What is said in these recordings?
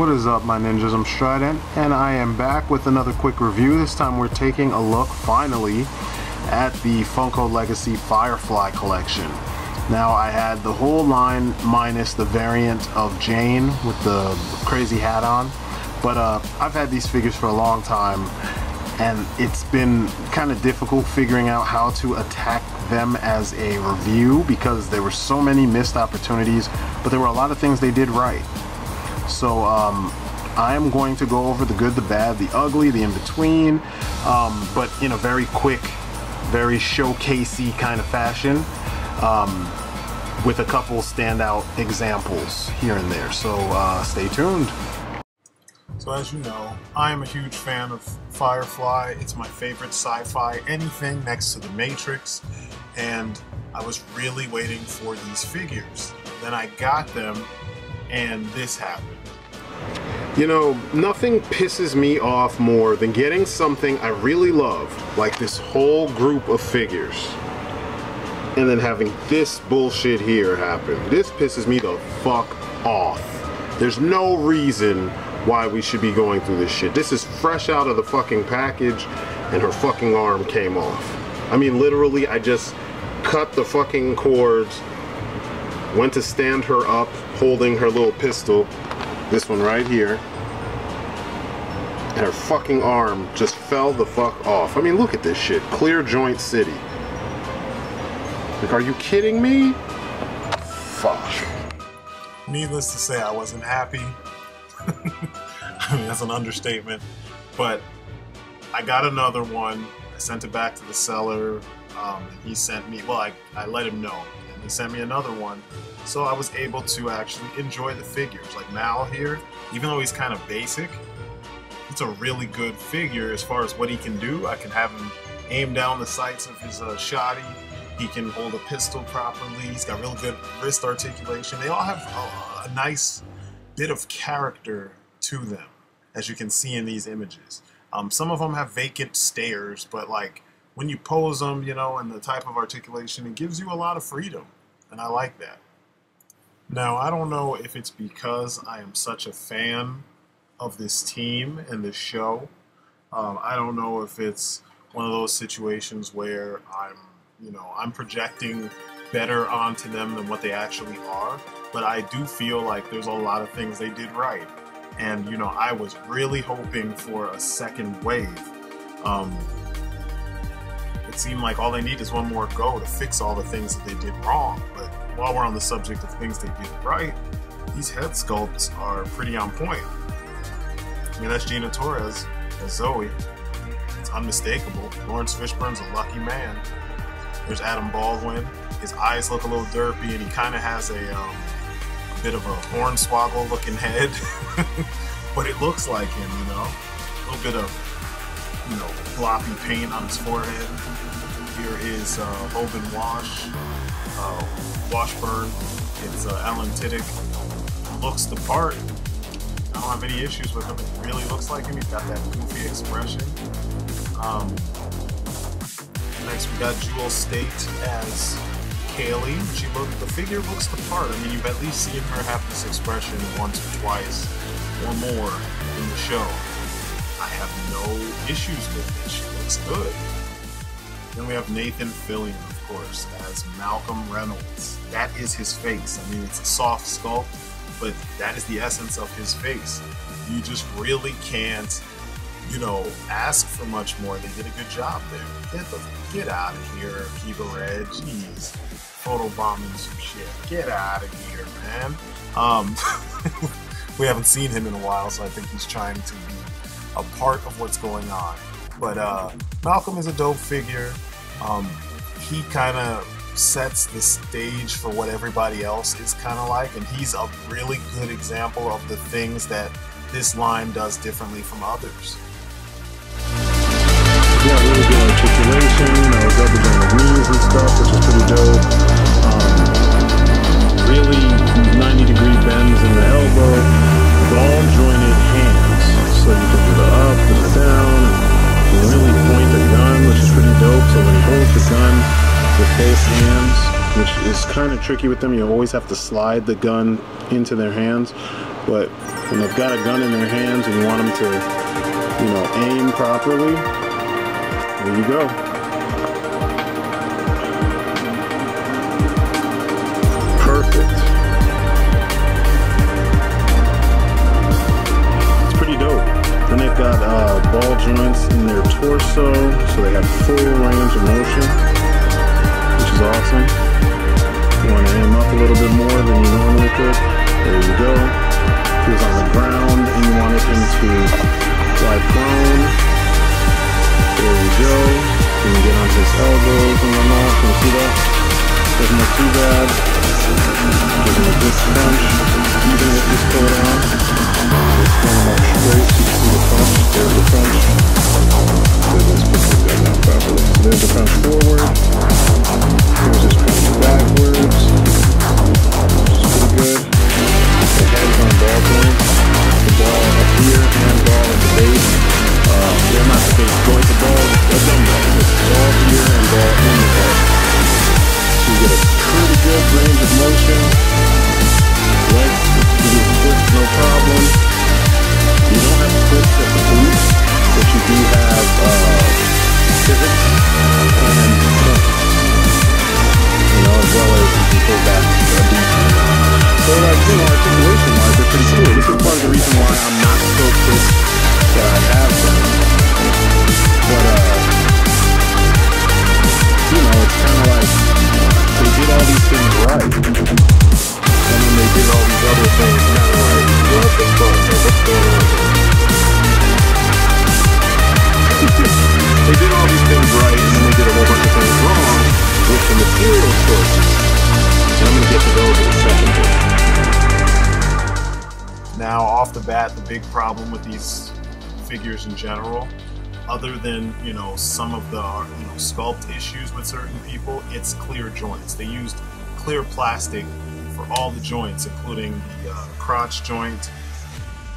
What is up, my ninjas? I'm STRYDENT, and I am back with another quick review. This time we're taking a look, finally, at the Funko Legacy Firefly collection. Now, I had the whole line minus the variant of Jane with the crazy hat on, but I've had these figures for a long time, and it's been kind of difficult figuring out how to attack them as a review because there were so many missed opportunities, but there were a lot of things they did right. So I am going to go over the good, the bad, the ugly, the in-between, but in a very quick, very showcasey kind of fashion, with a couple standout examples here and there. So stay tuned. So as you know, I am a huge fan of Firefly. It's my favorite sci-fi, anything next to the Matrix, and I was really waiting for these figures. Then I got them, and this happened. You know, nothing pisses me off more than getting something I really love, like this whole group of figures, and then having this bullshit here happen. This pisses me the fuck off. There's no reason why we should be going through this shit. This is fresh out of the fucking package, and her fucking arm came off. I mean, literally, I just cut the fucking cords, went to stand her up holding her little pistol, this one right here, and her fucking arm just fell the fuck off. I mean, look at this shit. Clear joint city. Like, are you kidding me? Fuck. Needless to say, I wasn't happy. I mean, that's an understatement. But I got another one. I sent it back to the seller. He sent me, well, I let him know. And he sent me another one. So I was able to actually enjoy the figures. Like Mal here, even though he's kind of basic, it's a really good figure as far as what he can do. I can have him aim down the sights of his shotty. He can hold a pistol properly. He's got real good wrist articulation. They all have a nice bit of character to them, as you can see in these images. Some of them have vacant stares, but like when you pose them, you know, and the type of articulation, it gives you a lot of freedom, and I like that. Now, I don't know if it's because I am such a fan of this team and this show. I don't know if it's one of those situations where I'm projecting better onto them than what they actually are, but I do feel like there's a lot of things they did right. And, you know, I was really hoping for a second wave. It seemed like all they need is one more go to fix all the things that they did wrong. But while we're on the subject of things they did right, these head sculpts are pretty on point. I mean, that's Gina Torres as Zoe. It's unmistakable. Lawrence Fishburne's a lucky man. There's Adam Baldwin. His eyes look a little derpy, and he kind of has a bit of a hornswoggle looking head. But it looks like him, you know. A little bit of, you know, floppy paint on his forehead. Here is Hoban Washburn. It's Alan Tiddick. Looks the part. I don't have any issues with him. It really looks like him. He's got that goofy expression. Next we got Jewel State as Kaylee. The figure looks the part. I mean, you've at least seen her have this expression once or twice or more in the show. I have no issues with it. She looks good. Then we have Nathan Fillion, of course, as Malcolm Reynolds. That is his face. I mean, it's a soft sculpt, but that is the essence of his face. You just really can't, you know, ask for much more. They did a good job there. Get out of here, Kiva Red. Jeez. Photobombing some shit. Get out of here, man. We haven't seen him in a while, so I think he's trying to be a part of what's going on. But Malcolm is a dope figure. He kind of sets the stage for what everybody else is kind of like, and he's a really good example of the things that this line does differently from others. Yeah, really good articulation, you know, double on the knees and stuff, which is pretty dope. Really 90-degree bends in the elbow, with all jointed hands. So you can do the up, the down, and you really point the gun, which is pretty dope. So when he holds the gun with both hands, which is kind of tricky with them, you always have to slide the gun into their hands. But when they've got a gun in their hands and you want them to, you know, aim properly, there you go. Perfect. It's pretty dope. Then they've got ball joints in their torso, so they have full range of motion, which is awesome. You want to aim up a little bit more than you normally could. There you go. If he was on the ground and you wanted him to lie prone, there we go. You can get onto his elbows and whatnot. Can you see that? Doesn't look too bad. Gives him a good crunch, even with this coat on. Just pull him up straight so you can see the crunch. There's the crunch. Let's put the gun out properly. So there's the crunch forward. Here's his crunch backwards. Which is pretty good. The head's on ball joints. The ball up here and ball at the base. They're not the base joint, the ball, a dumbbell. It's ball here and ball in the head. So you get a pretty good range of motion. Legs, you can twist no problem. You don't have to twist at the glutes, but you do have pivots and points. You know, as well as you can pull back a decent amount. So like, you know, articulation wise, they're pretty cool. This is part of the reason why I'm not so pissed that I have them. But you know, it's kinda like they did all these things right. And then they did all these other things kinda like, what the fuck? Like, what's going on here? They did all these things right and then they did a whole bunch of things wrong with the material choices. And I'm gonna get to those in a second here. Now, off the bat, the big problem with these figures in general, other than, you know, some of the, you know, sculpt issues with certain people, it's clear joints. They used clear plastic for all the joints, including the crotch joint,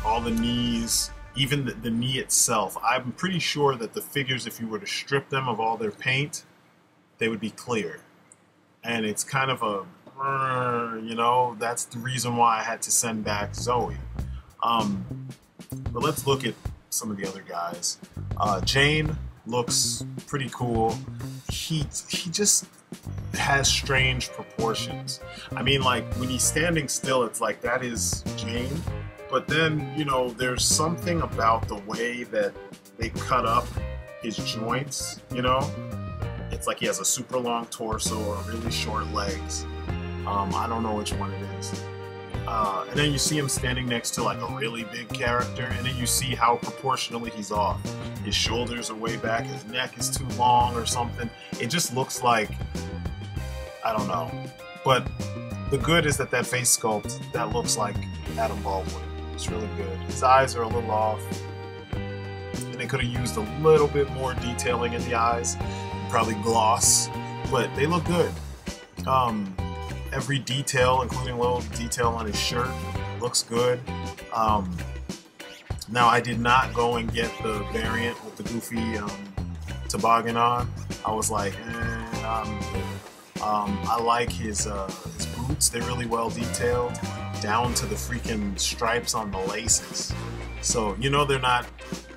all the knees, even the knee itself. I'm pretty sure that the figures, if you were to strip them of all their paint, they would be clear. And it's kind of a, you know, that's the reason why I had to send back Zoe. But let's look at some of the other guys. Jane looks pretty cool. He just has strange proportions. I mean, like, when he's standing still, it's like that is Jane. But then, you know, there's something about the way that they cut up his joints, you know? It's like he has a super long torso or really short legs. I don't know which one it is. And then you see him standing next to like a really big character, and then you see how proportionally he's off. His shoulders are way back, his neck is too long or something. It just looks like, I don't know. But the good is that face sculpt, that looks like Adam Baldwin. It's really good. His eyes are a little off. And they could have used a little bit more detailing in the eyes. Probably gloss, but they look good. Every detail, including a little detail on his shirt, looks good. Now, I did not go and get the variant with the goofy toboggan on. I was like, I like his boots. They're really well detailed, down to the freaking stripes on the laces. So, you know, they're not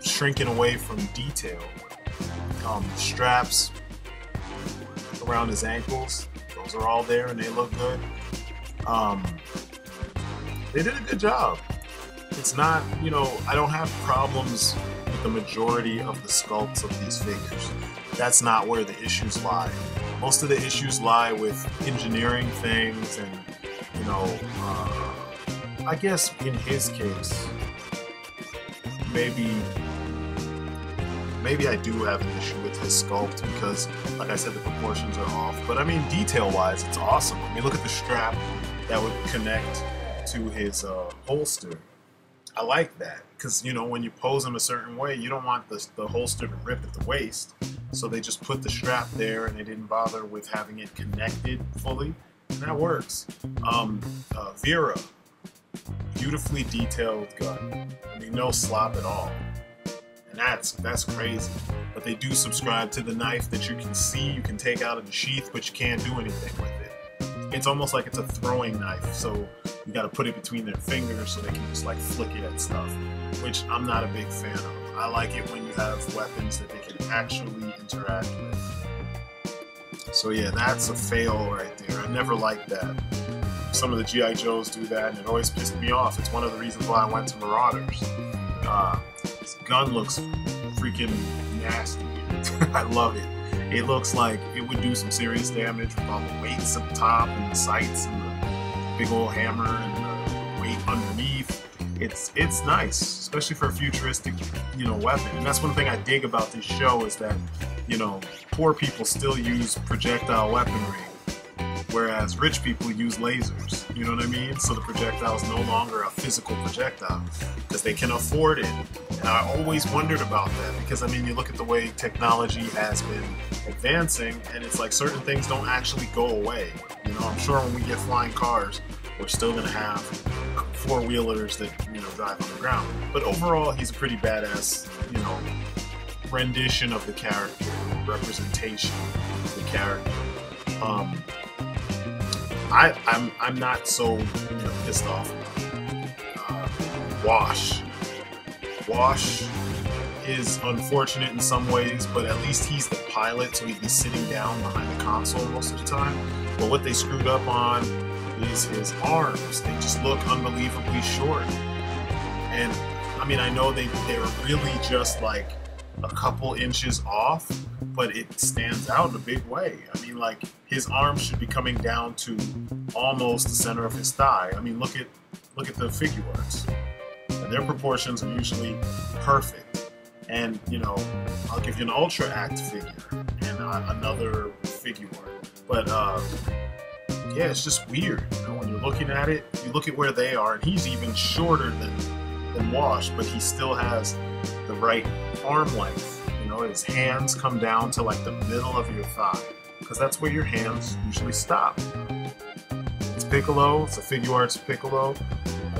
shrinking away from detail. Straps around his ankles, those are all there and they look good. They did a good job. It's not, you know, I don't have problems with the majority of the sculpts of these figures. That's not where the issues lie. Most of the issues lie with engineering things and, you know, I guess in his case, maybe I do have an issue with his sculpt because, like I said, the proportions are off. But I mean, detail-wise, it's awesome. I mean, look at the strap that would connect to his holster. I like that because, you know, when you pose him a certain way, you don't want the holster to rip at the waist. So they just put the strap there and they didn't bother with having it connected fully. And that works. Vera, beautifully detailed gun. I mean, no slop at all. And that's crazy. But they do subscribe to the knife that you can see, you can take out of the sheath, but you can't do anything with it. it's almost like it's a throwing knife, so you got to put it between their fingers so they can just like flick it at stuff, which I'm not a big fan of. I like it when you have weapons that they can actually interact with. So yeah, that's a fail right there. I never liked that. Some of the G.I. Joes do that, and it always pissed me off. It's one of the reasons why I went to Marauders. This gun looks freaking nasty. I love it. It looks like it would do some serious damage with all the weights up top and the sights and the big old hammer and the weight underneath. It's nice, especially for a futuristic, weapon. And that's one thing I dig about this show is that, poor people still use projectile weaponry, whereas rich people use lasers. You know what I mean? So the projectile is no longer a physical projectile because they can afford it. And I always wondered about that because, you look at the way technology has been advancing, and it's like certain things don't actually go away. I'm sure when we get flying cars, we're still going to have four-wheelers that, drive on the ground. But overall, he's a pretty badass, rendition of the character, representation of the character. I'm not so pissed off about Wash. Wash is unfortunate in some ways, but at least he's the pilot, so he'd be sitting down behind the console most of the time. But what they screwed up on is his arms. They just look unbelievably short. And I know they're really just like a couple inches off, but it stands out in a big way. Like his arms should be coming down to almost the center of his thigh. Look at the figure arts. Their proportions are usually perfect. And I'll give you an Ultra Act figure and another figure art. But yeah, it's just weird. When you're looking at it, you look at where they are, and he's even shorter than Wash, but he still has the right arm length. His hands come down to like the middle of your thigh, because that's where your hands usually stop. It's Piccolo. It's a figure arts Piccolo,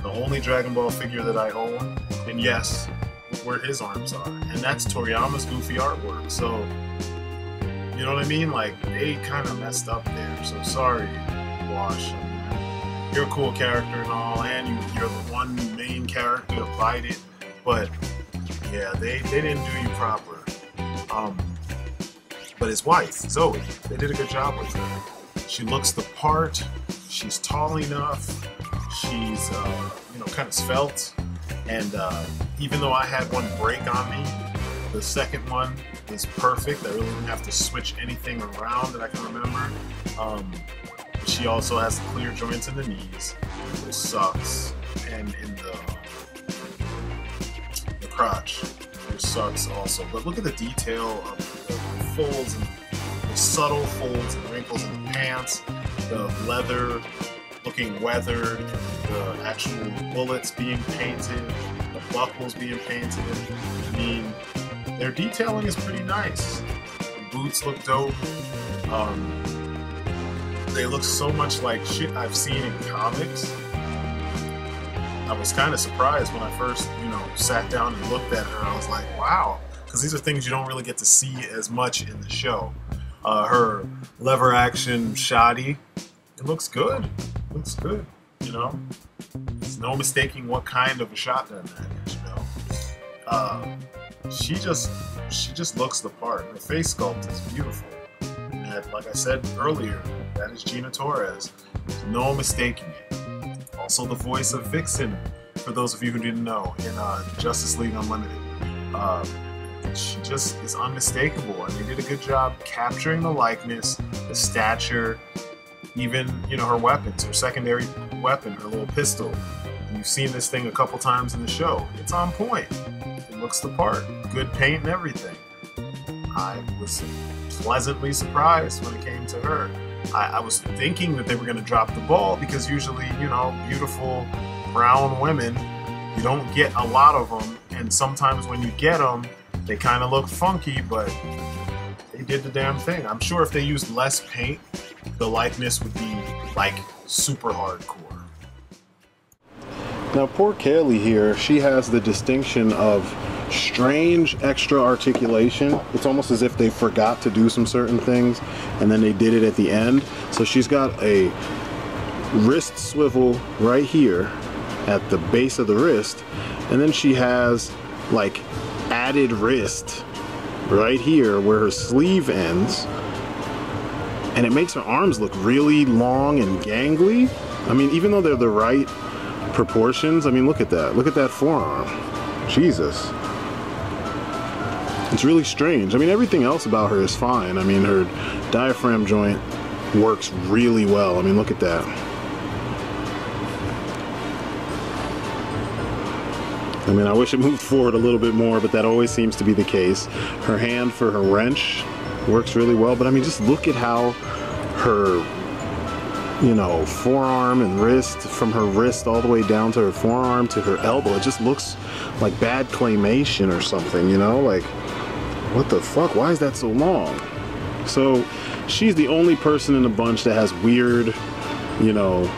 the only Dragon Ball figure that I own. And yes, where his arms are, and that's Toriyama's goofy artwork. So you know what I mean? Like they kind of messed up there. So sorry, Wash. You're a cool character and all, and you're the one main character to fight it, but yeah, they didn't do you proper. But his wife, Zoe, they did a good job with her. She looks the part. She's tall enough. She's kind of svelte, and even though I had one break on me, the second one is perfect. I really didn't have to switch anything around that I can remember. She also has clear joints in the knees, which sucks, and in the crotch, which sucks also. But look at the detail of the folds and the subtle folds and wrinkles in the pants, the leather looking weathered, the actual bullets being painted, the buckles being painted. Their detailing is pretty nice. The boots look dope. They look so much like shit I've seen in comics. I was kind of surprised when I first, sat down and looked at her. I was like, wow, because these are things you don't really get to see as much in the show. Her lever action shoddy, it looks good. Looks good, There's no mistaking what kind of a shotgun that is, She just looks the part. Her face sculpt is beautiful. And like I said earlier, that is Gina Torres. There's no mistaking it. Also the voice of Vixen, for those of you who didn't know, in Justice League Unlimited. She just is unmistakable, and they did a good job capturing the likeness, the stature, even, her weapons, her secondary weapon, her little pistol. You've seen this thing a couple times in the show. It's on point. It looks the part. Good paint and everything. I was pleasantly surprised when it came to her. I was thinking that they were going to drop the ball because usually, beautiful brown women, you don't get a lot of them, and sometimes when you get them, they kind of look funky, but they did the damn thing. I'm sure if they used less paint, the likeness would be like super hardcore. Now poor Kaylee here, she has the distinction of strange extra articulation. It's almost as if they forgot to do some certain things and then they did it at the end. So she's got a wrist swivel right here at the base of the wrist, and then she has like added wrist right here where her sleeve ends, and it makes her arms look really long and gangly. I mean, even though they're the right proportions, I mean, look at that forearm. Jesus. It's really strange. I mean, everything else about her is fine. I mean, her diaphragm joint works really well. I mean, look at that. I mean, I wish it moved forward a little bit more, but that always seems to be the case. Her hand for her wrench works really well, but I mean, just look at how her, you know, forearm and wrist, from her wrist all the way down to her forearm to her elbow, it just looks like bad claymation or something, you know? Like, what the fuck? Why is that so long? So, she's the only person in the bunch that has weird, you know,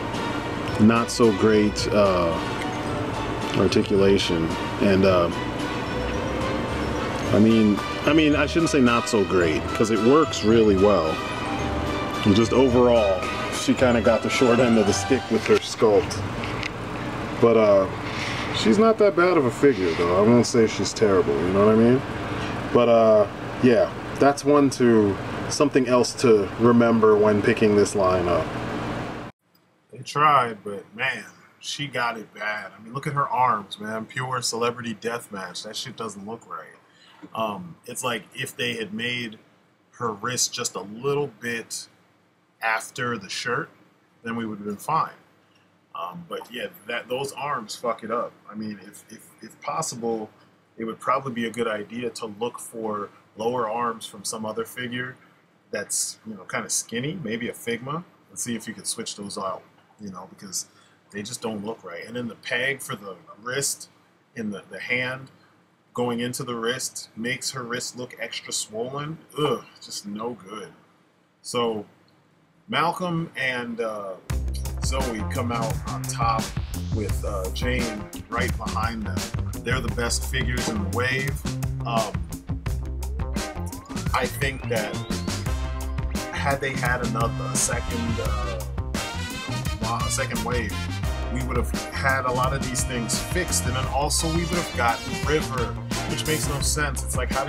not so great, articulation. And I mean I shouldn't say not so great, because it works really well, and just overall she kind of got the short end of the stick with her sculpt. But she's not that bad of a figure, though. I won't say she's terrible, you know what I mean? But yeah, that's something else to remember when picking this line up. They tried, but man, she got it bad. I mean, look at her arms, man. Pure celebrity deathmatch. That shit doesn't look right. It's like if they had made her wrist just a little bit after the shirt, then we would have been fine. But yeah, those arms fuck it up. I mean, if possible, it would probably be a good idea to look for lower arms from some other figure that's, you know, kind of skinny, maybe a Figma, and see if you could switch those out, you know, because they just don't look right. And then the peg for the wrist in the hand going into the wrist makes her wrist look extra swollen. Ugh, just no good. So Malcolm and Zoe come out on top with Jane right behind them. They're the best figures in the wave. I think that had they had a second wave, we would have had a lot of these things fixed, and then also we would have gotten River, which makes no sense. It's like, how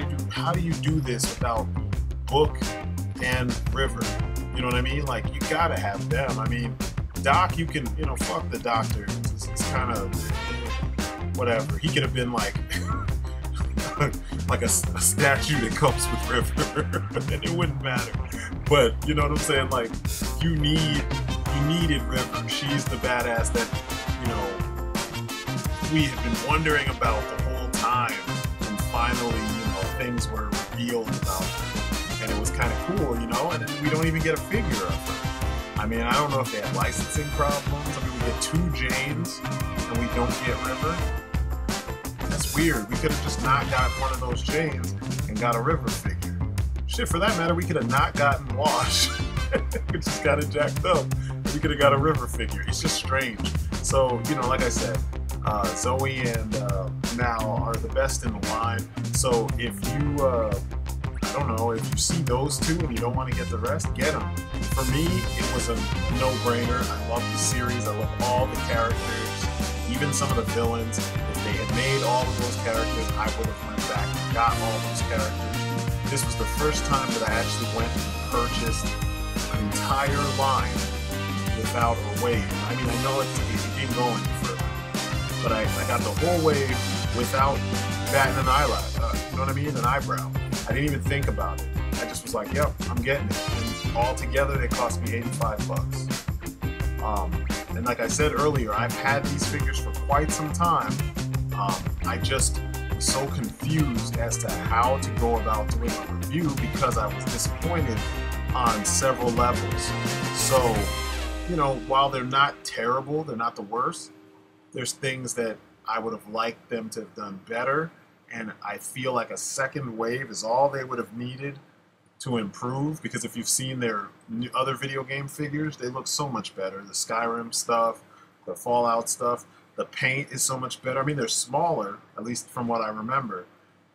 do you do this without Book and River? You know what I mean? Like, you gotta have them. I mean, Doc, you can, you know, fuck the Doctor. It's kind of whatever. He could have been like like a statue that comes with River, and it wouldn't matter. But you know what I'm saying? Like, you needed River. She's the badass that, you know, we have been wondering about the whole time, and finally, you know, things were revealed about her, and it was kind of cool, you know. And then we don't even get a figure of her. I mean, I don't know if they had licensing problems. I mean, we get 2 Janes and we don't get River. That's weird. We could have just not got one of those Janes and got a River figure. Shit, for that matter, we could have not gotten Wash. We just got it jacked up. We could have got a River figure. It's just strange. So, you know, like I said, Zoe and Mal are the best in the line. So if you, I don't know, if you see those 2 and you don't want to get the rest, get them. For me, it was a no-brainer. I love the series. I love all the characters, even some of the villains. If they had made all of those characters, I would have went back and got all those characters. This was the first time that I actually went and purchased an entire line without a wave. I mean, I know it didn't go any further, but I got the whole wave without batting an eyelash. You know what I mean? An eyebrow. I didn't even think about it. I just was like, yep, I'm getting it. And all together, they cost me 85 bucks. And like I said earlier, I've had these figures for quite some time. I just was so confused as to how to go about doing a review because I was disappointed on several levels. So, you know, while they're not terrible, they're not the worst, there's things that I would have liked them to have done better. And I feel like a second wave is all they would have needed to improve, because if you've seen their other video game figures, they look so much better. The Skyrim stuff, the Fallout stuff, The paint is so much better. I mean, they're smaller, at least from what I remember,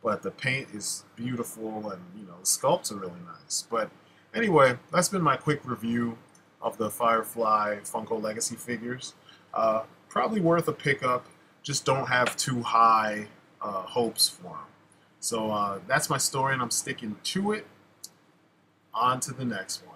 but the paint is beautiful, and you know, the sculpts are really nice. But anyway, that's been my quick review of the Firefly Funko Legacy figures. Probably worth a pickup. Just don't have too high hopes for them. So that's my story, and I'm sticking to it. On to the next one.